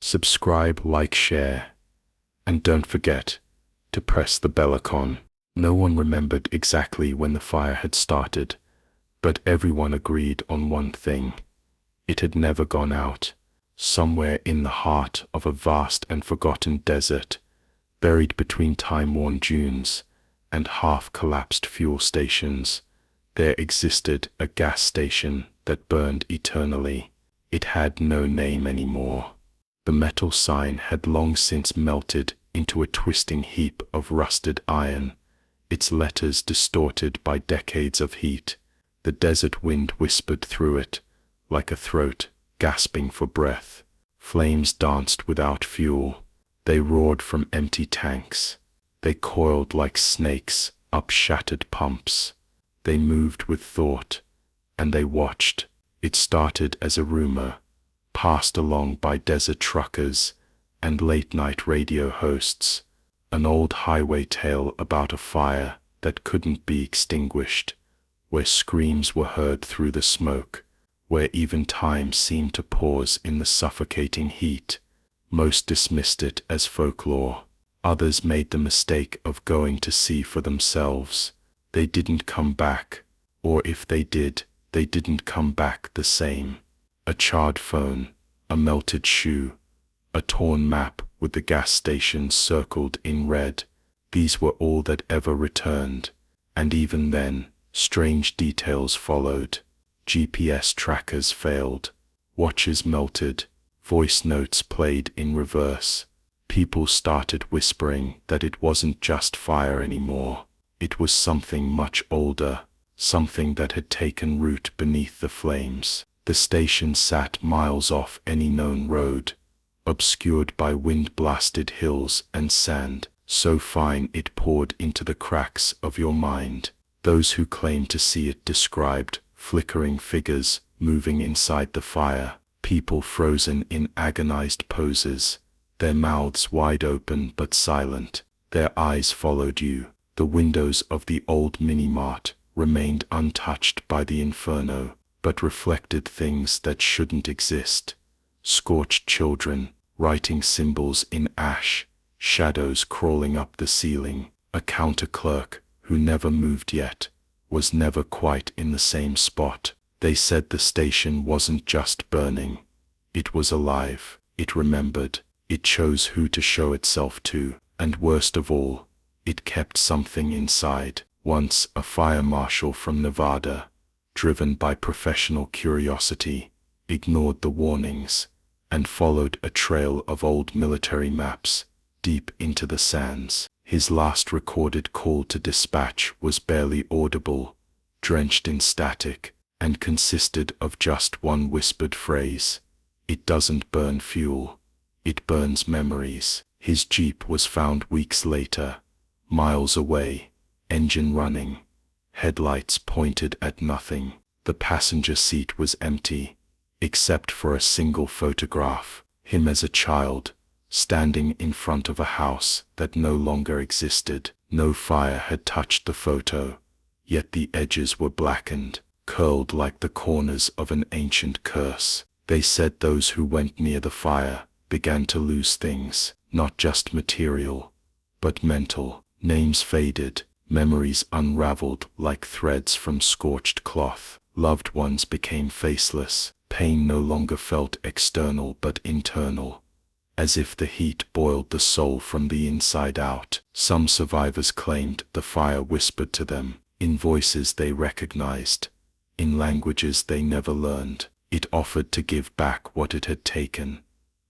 subscribe, like, share, and don't forget to press the bell icon. No one remembered exactly when the fire had started, but everyone agreed on one thing. It had never gone out. Somewhere in the heart of a vast and forgotten desert, buried between time-worn dunes and half-collapsed fuel stations, there existed a gas station that burned eternally. It had no name anymore. The metal sign had long since melted into a twisting heap of rusted iron, its letters distorted by decades of heat. The desert wind whispered through it, like a throat gasping for breath. Flames danced without fuel. They roared from empty tanks. They coiled like snakes up shattered pumps. They moved with thought, and they watched. It started as a rumor, passed along by desert truckers and late-night radio hosts, an old highway tale about a fire that couldn't be extinguished, where screams were heard through the smoke, where even time seemed to pause in the suffocating heat. Most dismissed it as folklore. Others made the mistake of going to see for themselves. They didn't come back, or if they did, they didn't come back the same. A charred phone, a melted shoe, a torn map with the gas station circled in red. These were all that ever returned, and even then, strange details followed. GPS trackers failed, watches melted, voice notes played in reverse. People started whispering that it wasn't just fire anymore. It was something much older, something that had taken root beneath the flames. The station sat miles off any known road, obscured by wind-blasted hills and sand, so fine it poured into the cracks of your mind. Those who claimed to see it described flickering figures moving inside the fire, people frozen in agonized poses, their mouths wide open but silent. Their eyes followed you. The windows of the old mini-mart remained untouched by the inferno, but reflected things that shouldn't exist. Scorched children, writing symbols in ash, shadows crawling up the ceiling. A counter clerk, who never moved yet, was never quite in the same spot. They said the station wasn't just burning. It was alive. It remembered. It chose who to show itself to. And worst of all, it kept something inside. Once a fire marshal from Nevada, driven by professional curiosity, ignored the warnings and followed a trail of old military maps deep into the sands. His last recorded call to dispatch was barely audible, drenched in static, and consisted of just one whispered phrase: "It doesn't burn fuel, it burns memories." His Jeep was found weeks later, miles away, engine running, headlights pointed at nothing. The passenger seat was empty, except for a single photograph, him as a child, standing in front of a house that no longer existed. No fire had touched the photo, yet the edges were blackened, curled like the corners of an ancient curse. They said those who went near the fire began to lose things, not just material, but mental. Names faded, memories unraveled like threads from scorched cloth. Loved ones became faceless. Pain no longer felt external but internal, as if the heat boiled the soul from the inside out. Some survivors claimed the fire whispered to them, in voices they recognized, in languages they never learned. It offered to give back what it had taken,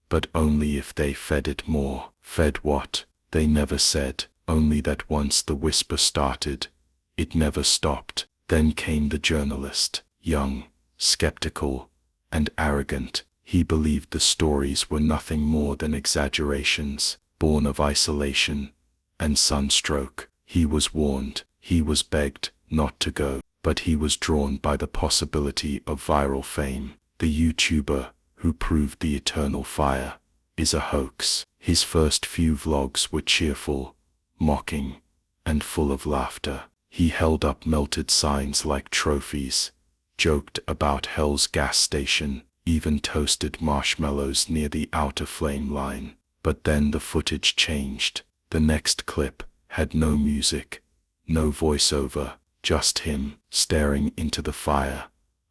but only if they fed it more. Fed what? They never said, only that once the whisper started, it never stopped. Then came the journalist, young, skeptical, and arrogant. He believed the stories were nothing more than exaggerations, born of isolation and sunstroke. He was warned, he was begged not to go, but he was drawn by the possibility of viral fame. The YouTuber who proved the eternal fire is a hoax. His first few vlogs were cheerful, mocking, and full of laughter. He held up melted signs like trophies, joked about Hell's gas station, even toasted marshmallows near the outer flame line. But then the footage changed. The next clip had no music, no voiceover, just him staring into the fire,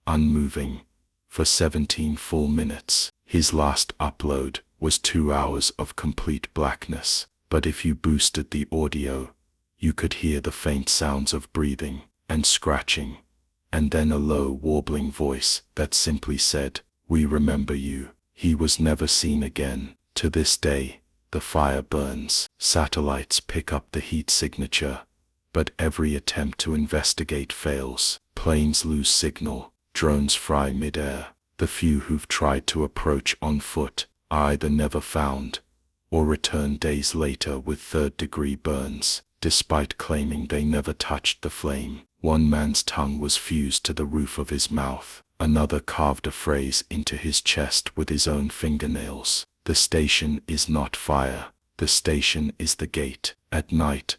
unmoving, for 17 full minutes. His last upload was 2 hours of complete blackness, but if you boosted the audio, you could hear the faint sounds of breathing and scratching, and then a low warbling voice that simply said, "We remember you." He was never seen again. To this day, the fire burns. Satellites pick up the heat signature, but every attempt to investigate fails. Planes lose signal, drones fry midair. The few who've tried to approach on foot are either never found or return days later with third-degree burns, despite claiming they never touched the flame. One man's tongue was fused to the roof of his mouth. Another carved a phrase into his chest with his own fingernails. The station is not fire. The station is the gate. At night,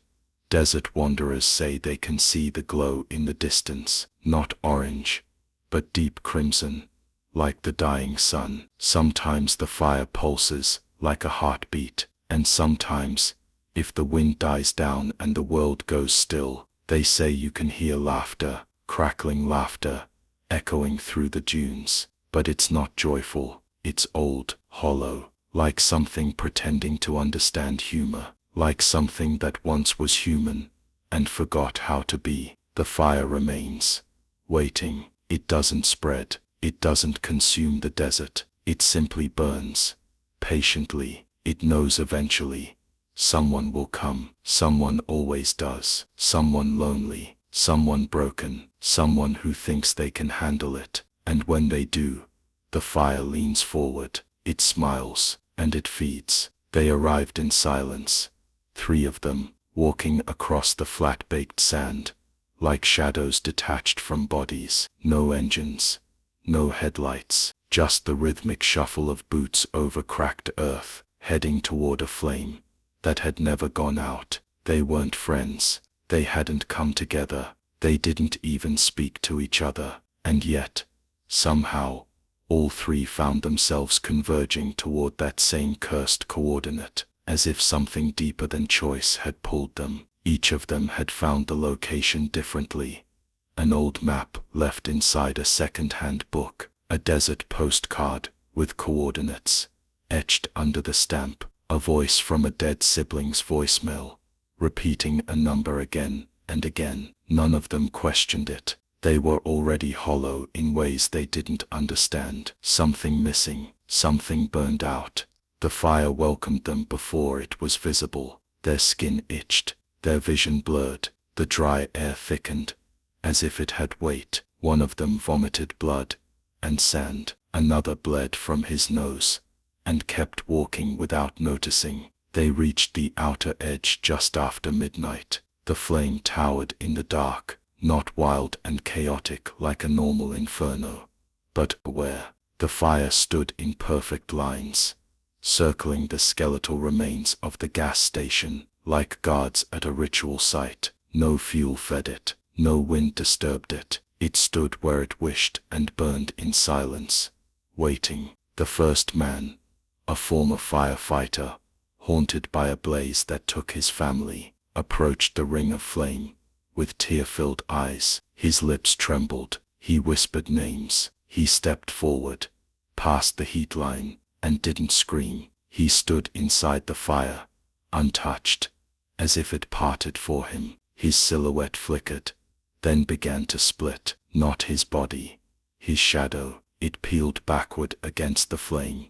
desert wanderers say they can see the glow in the distance, not orange, but deep crimson, like the dying sun. Sometimes the fire pulses like a heartbeat, and sometimes, if the wind dies down and the world goes still, they say you can hear laughter, crackling laughter, echoing through the dunes. But it's not joyful. It's old, hollow, like something pretending to understand humor, like something that once was human and forgot how to be. The fire remains, waiting. It doesn't spread. It doesn't consume the desert. It simply burns, patiently. It knows eventually someone will come. Someone always does. Someone lonely, someone broken, someone who thinks they can handle it. And when they do, the fire leans forward. It smiles, and it feeds. They arrived in silence, 3 of them, walking across the flat-baked sand, like shadows detached from bodies. No engines, no headlights, just the rhythmic shuffle of boots over cracked earth, heading toward a flame that had never gone out. They weren't friends. They hadn't come together. They didn't even speak to each other. And yet, somehow, all 3 found themselves converging toward that same cursed coordinate, as if something deeper than choice had pulled them. Each of them had found the location differently. An old map left inside a second-hand book, a desert postcard with coordinates etched under the stamp, a voice from a dead sibling's voicemail, repeating a number again and again. None of them questioned it. They were already hollow in ways they didn't understand. Something missing, something burned out. The fire welcomed them before it was visible. Their skin itched, their vision blurred, the dry air thickened, as if it had weight. One of them vomited blood and sand. Another bled from his nose and kept walking without noticing. They reached the outer edge just after midnight. The flame towered in the dark, not wild and chaotic like a normal inferno, but aware. The fire stood in perfect lines, circling the skeletal remains of the gas station, like guards at a ritual site. No fuel fed it, no wind disturbed it. It stood where it wished and burned in silence, waiting. The first man, a former firefighter, haunted by a blaze that took his family, approached the ring of flame with tear-filled eyes. His lips trembled. He whispered names. He stepped forward, past the heat line, and didn't scream. He stood inside the fire, untouched, as if it parted for him. His silhouette flickered, then began to split. Not his body, his shadow. It peeled backward against the flame,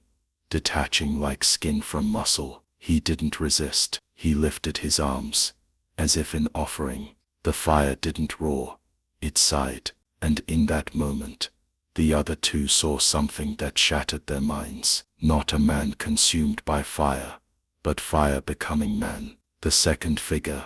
detaching like skin from muscle. He didn't resist. He lifted his arms, as if in offering. The fire didn't roar. It sighed, and in that moment, the other 2 saw something that shattered their minds. Not a man consumed by fire, but fire becoming man. The second figure,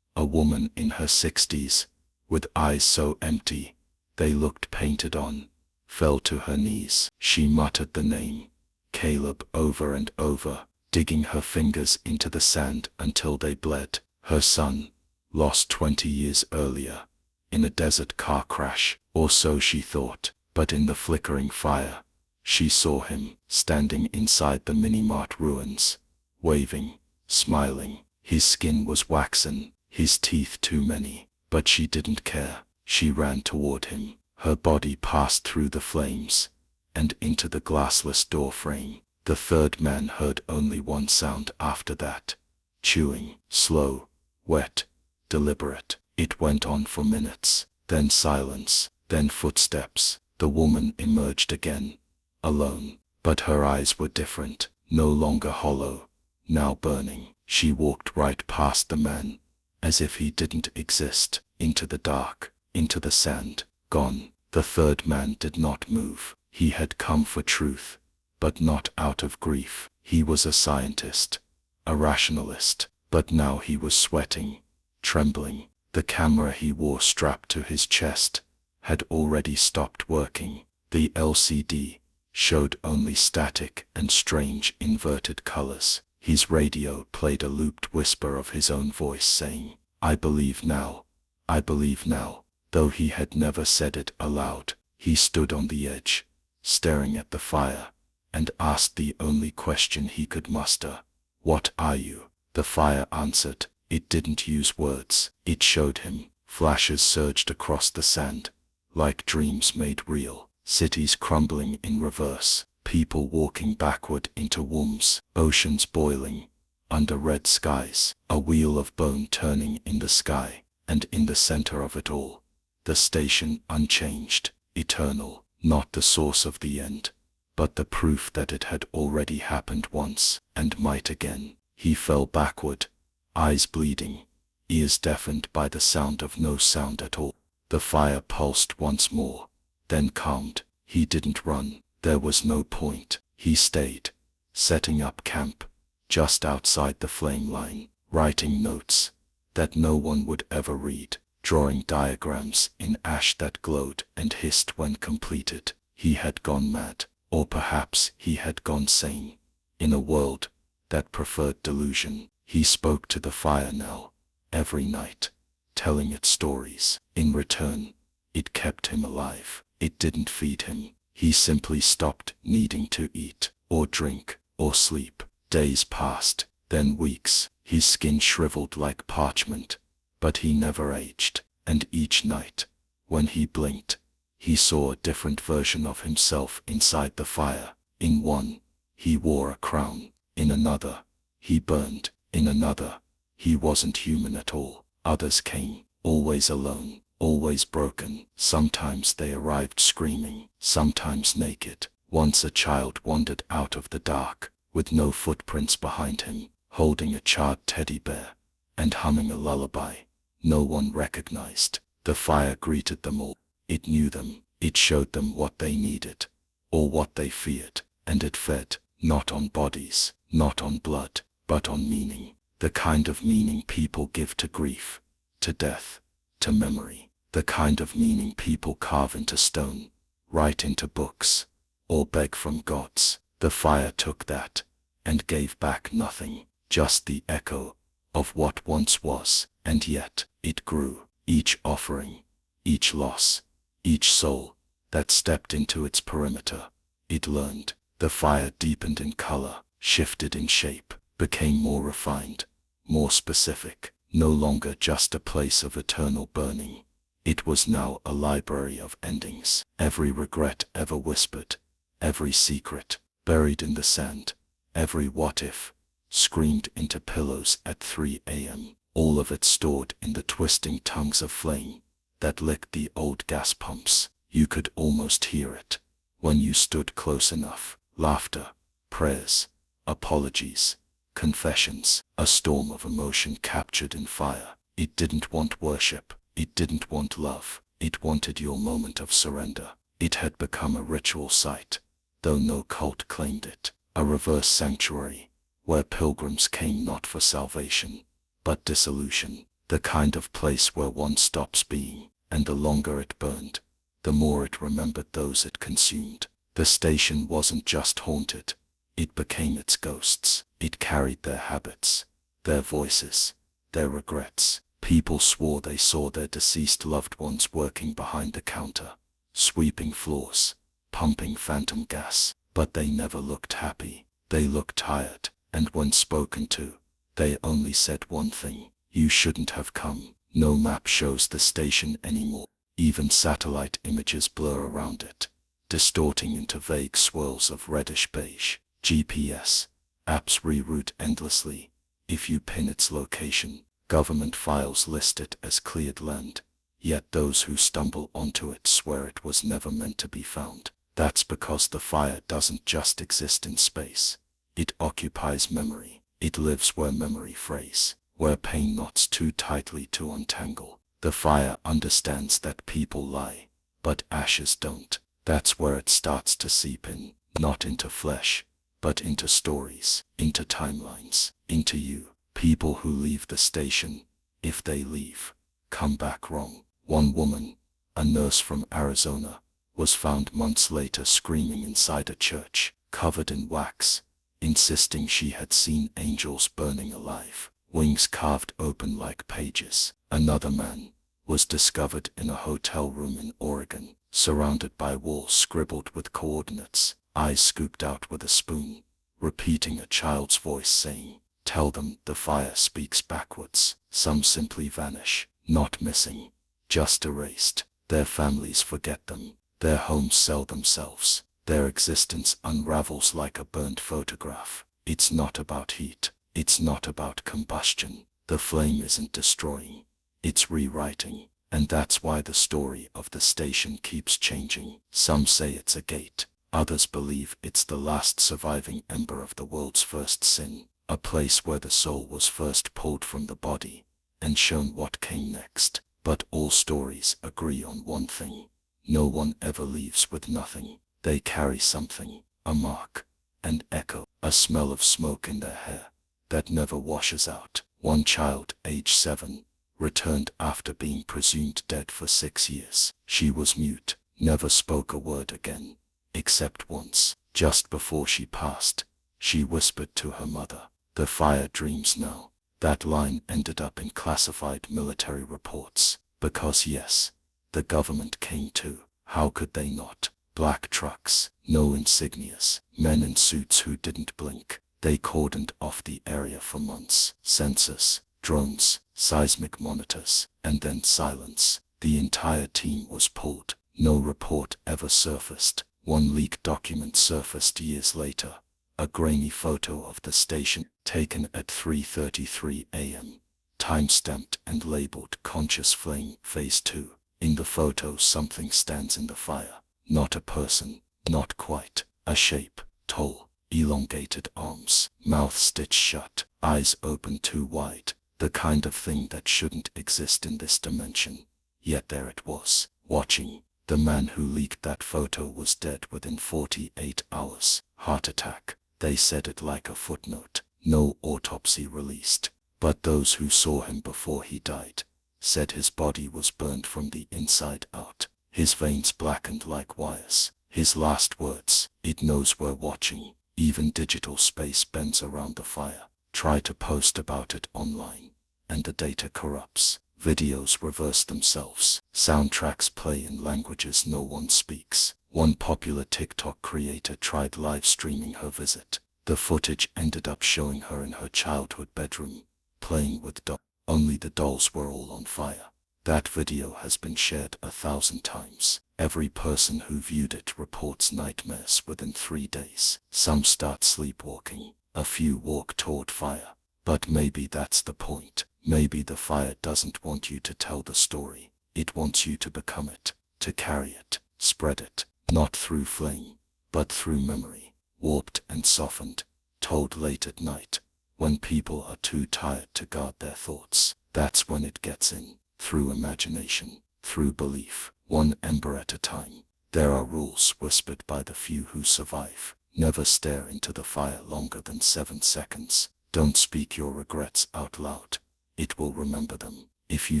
a woman in her 60s, with eyes so empty they looked painted on, fell to her knees. She muttered the name, Caleb, over and over, digging her fingers into the sand until they bled. Her son, lost 20 years earlier, in a desert car crash, or so she thought. But in the flickering fire, She saw him, standing inside the mini-mart ruins, waving, smiling. His skin was waxen, his teeth too many, but she didn't care. She ran toward him. Her body passed through the flames, and into the glassless door frame. The third man heard only one sound after that. Chewing, slow, wet, deliberate. It went on for minutes, then silence, then footsteps. The woman emerged again, alone, but her eyes were different, no longer hollow, now burning. She walked right past the man, as if he didn't exist, into the dark, into the sand, gone. The third man did not move. He had come for truth, but not out of grief. He was a scientist, a rationalist, but now he was sweating, trembling. The camera he wore strapped to his chest had already stopped working. The LCD showed only static and strange inverted colors. His radio played a looped whisper of his own voice saying, "I believe now, I believe now." Though he had never said it aloud, he stood on the edge, staring at the fire, and asked the only question he could muster. "What are you?" The fire answered. It didn't use words. It showed him. Flashes surged across the sand, like dreams made real. Cities crumbling in reverse. People walking backward into wombs. Oceans boiling under red skies. A wheel of bone turning in the sky. And in the center of it all, the station unchanged, eternal. Not the source of the end, but the proof that it had already happened once, and might again. He fell backward, eyes bleeding, ears deafened by the sound of no sound at all. The fire pulsed once more, then calmed. He didn't run. There was no point. He stayed, setting up camp, just outside the flame line, writing notes that no one would ever read, drawing diagrams in ash that glowed and hissed when completed. He had gone mad, or perhaps he had gone sane, in a world that preferred delusion. He spoke to the fire now, every night, telling it stories. In return, it kept him alive. It didn't feed him. He simply stopped needing to eat, or drink, or sleep. Days passed, then weeks. His skin shriveled like parchment, but he never aged. And each night, when he blinked, he saw a different version of himself inside the fire. In one, he wore a crown. In another, he burned. In another, he wasn't human at all. Others came, always alone, always broken. Sometimes they arrived screaming, sometimes naked. Once a child wandered out of the dark, with no footprints behind him, holding a charred teddy bear, and humming a lullaby. No one recognized. The fire greeted them all. It knew them. It showed them what they needed, or what they feared, and it fed, not on bodies, not on blood, but on meaning. The kind of meaning people give to grief, to death, to memory. The kind of meaning people carve into stone, write into books, or beg from gods. The fire took that, and gave back nothing, just the echo of what once was. And yet, it grew. Each offering, each loss, each soul that stepped into its perimeter, it learned. The fire deepened in color, shifted in shape, became more refined, more specific. No longer just a place of eternal burning. It was now a library of endings. Every regret ever whispered, every secret buried in the sand, every what if screamed into pillows at 3 a.m. All of it stored in the twisting tongues of flame that licked the old gas pumps. You could almost hear it when you stood close enough. Laughter, prayers, apologies, confessions, a storm of emotion captured in fire. It didn't want worship. It didn't want love. It wanted your moment of surrender. It had become a ritual site, though no cult claimed it. A reverse sanctuary, where pilgrims came not for salvation, but dissolution. The kind of place where one stops being, and the longer it burned, the more it remembered those it consumed. The station wasn't just haunted. It became its ghosts. It carried their habits, their voices, their regrets. People swore they saw their deceased loved ones working behind the counter, sweeping floors, pumping phantom gas, but they never looked happy. They looked tired, and when spoken to, they only said one thing: "You shouldn't have come." No map shows the station anymore. Even satellite images blur around it, distorting into vague swirls of reddish beige. GPS apps reroute endlessly. If you pin its location, government files list it as cleared land, yet those who stumble onto it swear it was never meant to be found. That's because the fire doesn't just exist in space. It occupies memory. It lives where memory frays, where pain knots too tightly to untangle. The fire understands that people lie, but ashes don't. That's where it starts to seep in, not into flesh, but into stories, into timelines, into you. People who leave the station, if they leave, come back wrong. One woman, a nurse from Arizona, was found months later screaming inside a church, covered in wax, insisting she had seen angels burning alive, wings carved open like pages. Another man was discovered in a hotel room in Oregon, surrounded by walls scribbled with coordinates, eyes scooped out with a spoon, repeating a child's voice saying, "Tell them." The fire speaks backwards. Some simply vanish, not missing, just erased. Their families forget them. Their homes sell themselves. Their existence unravels like a burnt photograph. It's not about heat. It's not about combustion. The flame isn't destroying. It's rewriting. And that's why the story of the station keeps changing. Some say it's a gate. Others believe it's the last surviving ember of the world's first sin. A place where the soul was first pulled from the body and shown what came next. But all stories agree on one thing: no one ever leaves with nothing. They carry something, a mark, an echo, a smell of smoke in their hair that never washes out. One child, age 7, returned after being presumed dead for 6 years. She was mute, never spoke a word again, except once, just before she passed. She whispered to her mother, "The fire dreams now." That line ended up in classified military reports, because yes, the government came too. How could they not? Black trucks, no insignias, men in suits who didn't blink. They cordoned off the area for months. Sensors, drones, seismic monitors, and then silence. The entire team was pulled. No report ever surfaced. One leaked document surfaced years later. A grainy photo of the station, taken at 3:33 a.m., time-stamped and labeled "Conscious Flame Phase 2. In the photo something stands in the fire. Not a person, not quite. A shape, tall, elongated arms, mouth stitched shut, eyes open too wide. The kind of thing that shouldn't exist in this dimension. Yet there it was, watching. The man who leaked that photo was dead within 48 hours. Heart attack. They said it like a footnote. No autopsy released. But those who saw him before he died said his body was burned from the inside out. His veins blackened like wires. His last words: "It knows we're watching." Even digital space bends around the fire. Try to post about it online, and the data corrupts. Videos reverse themselves. Soundtracks play in languages no one speaks. One popular TikTok creator tried live streaming her visit. The footage ended up showing her in her childhood bedroom, playing with dolls. Only the dolls were all on fire. That video has been shared 1,000 times. Every person who viewed it reports nightmares within 3 days. Some start sleepwalking. A few walk toward fire. But maybe that's the point. Maybe the fire doesn't want you to tell the story. It wants you to become it, to carry it, spread it, not through flame, but through memory, warped and softened, told late at night, when people are too tired to guard their thoughts. That's when it gets in, through imagination, through belief, one ember at a time. There are rules whispered by the few who survive. Never stare into the fire longer than 7 seconds. Don't speak your regrets out loud. It will remember them. If you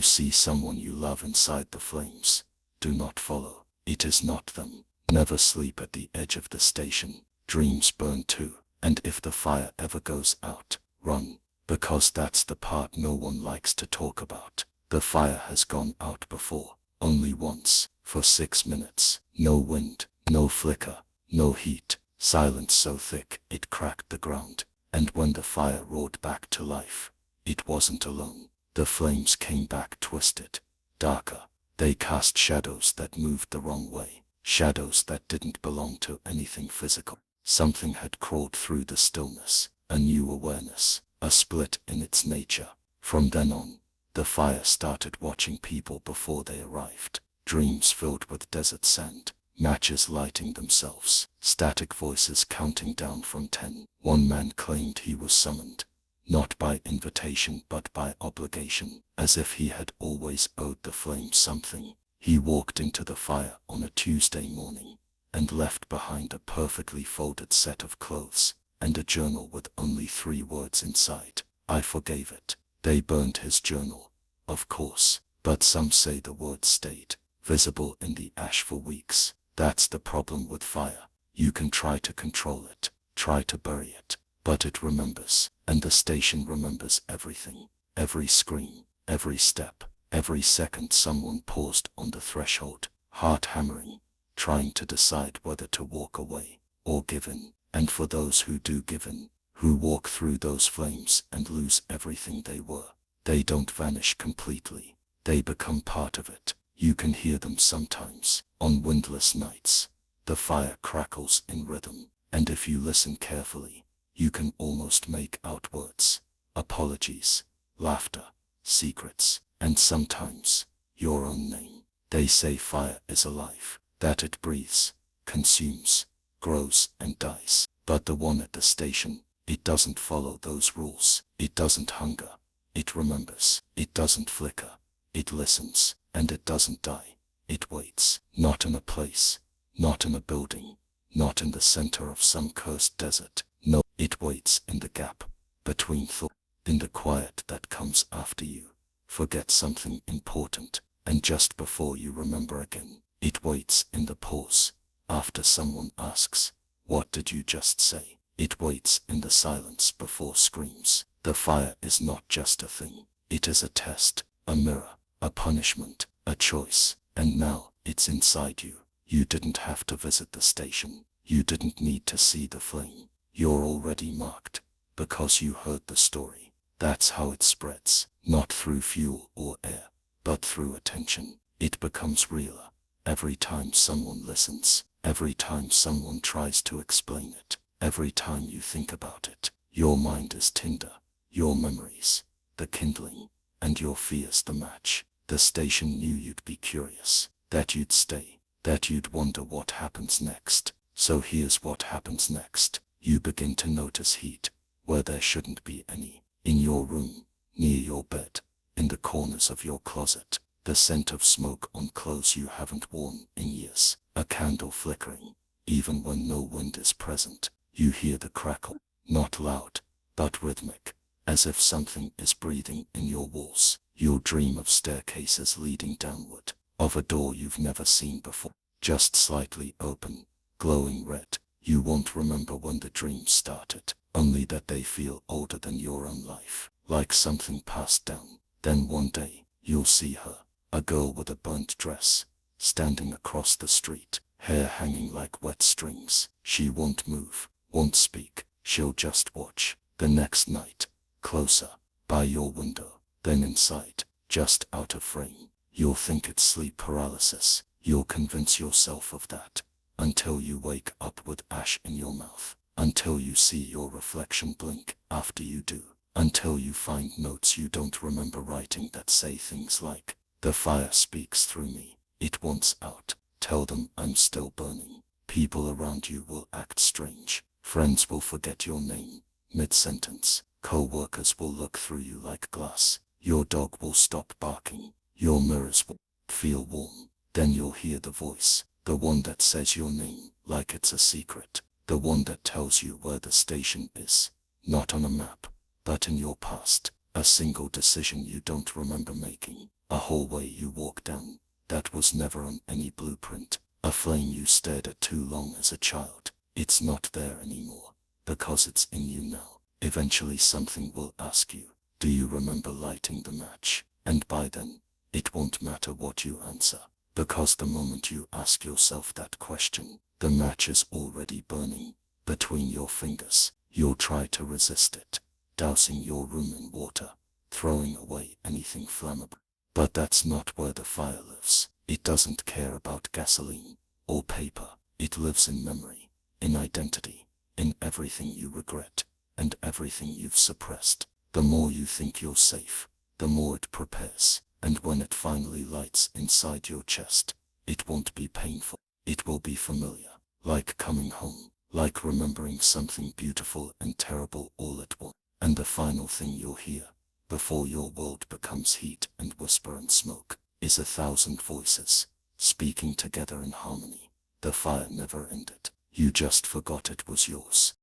see someone you love inside the flames, do not follow. It is not them. Never sleep at the edge of the station. Dreams burn too. And if the fire ever goes out, run. Because that's the part no one likes to talk about. The fire has gone out before. Only once. For 6 minutes. No wind, No flicker, no heat, silence so thick it cracked the ground. And when the fire roared back to life, it wasn't alone. The flames came back twisted, darker. They cast shadows that moved the wrong way, shadows that didn't belong to anything physical. Something had crawled through the stillness, a new awareness, a split in its nature. From then on, the fire started watching people before they arrived. Dreams filled with desert sand, matches lighting themselves, static voices counting down from 10. One man claimed he was summoned, not by invitation but by obligation, as if he had always owed the flame something. He walked into the fire on a Tuesday morning and left behind a perfectly folded set of clothes and a journal with only 3 words inside. I forgave it. They burned his journal, of course, but some say the words stayed visible in the ash for weeks. That's the problem with fire. You can try to control it, try to bury it, but it remembers, and the station remembers everything. Every scream, every step, every second someone paused on the threshold, heart hammering, trying to decide whether to walk away or give in. And for those who do give in, who walk through those flames and lose everything they were, they don't vanish completely. They become part of it. You can hear them sometimes, on windless nights. The fire crackles in rhythm, and if you listen carefully, you can almost make out words, apologies, laughter, secrets, and sometimes your own name. They say fire is alive, that it breathes, consumes, grows and dies. But the one at the station, it doesn't follow those rules. It doesn't hunger. It remembers. It doesn't flicker. It listens, and it doesn't die. It waits, not in a place, not in a building, not in the center of some cursed desert. No, it waits in the gap between thoughts, in the quiet that comes after you forget something important, and just before you remember again. It waits in the pause, after someone asks, "What did you just say?" It waits in the silence before screams. The fire is not just a thing. It is a test, a mirror, a punishment, a choice. And now, it's inside you. You didn't have to visit the station. You didn't need to see the flame. You're already marked, because you heard the story. That's how it spreads, not through fuel or air, but through attention. It becomes realer every time someone listens, every time someone tries to explain it, every time you think about it. Your mind is tinder, your memories, the kindling, and your fears the match. The station knew you'd be curious, that you'd stay, that you'd wonder what happens next. So here's what happens next. You begin to notice heat, where there shouldn't be any. In your room, near your bed, in the corners of your closet. The scent of smoke on clothes you haven't worn in years. A candle flickering, even when no wind is present. You hear the crackle, not loud, but rhythmic, as if something is breathing in your walls. You'll dream of staircases leading downward, of a door you've never seen before, just slightly open, glowing red. You won't remember when the dream started, only that they feel older than your own life, like something passed down. Then one day, you'll see her, a girl with a burnt dress, standing across the street, hair hanging like wet strings. She won't move, won't speak, she'll just watch. The next night, closer, by your window, then inside, just out of frame. You'll think it's sleep paralysis. You'll convince yourself of that, until you wake up with ash in your mouth, until you see your reflection blink after you do, until you find notes you don't remember writing that say things like, "The fire speaks through me. It wants out. Tell them I'm still burning." People around you will act strange. Friends will forget your name mid-sentence. Co-workers will look through you like glass. Your dog will stop barking. Your mirrors will feel warm. Then you'll hear the voice, the one that says your name like it's a secret, the one that tells you where the station is, not on a map, but in your past. A single decision you don't remember making, a hallway you walk down that was never on any blueprint, a flame you stared at too long as a child. It's not there anymore, because it's in you now. Eventually something will ask you, do you remember lighting the match? And by then, it won't matter what you answer, because the moment you ask yourself that question, The match is already burning between your fingers. You'll try to resist it, dousing your room in water, throwing away anything flammable. But that's not where the fire lives. It doesn't care about gasoline or paper. It lives in memory, in identity, in everything you regret and everything you've suppressed. The more you think you're safe, the more it prepares. And when it finally lights inside your chest, it won't be painful. It will be familiar, like coming home, like remembering something beautiful and terrible all at once. And the final thing you'll hear, before your world becomes heat and whisper and smoke, is 1,000 voices, speaking together in harmony. The fire never ended. You just forgot it was yours.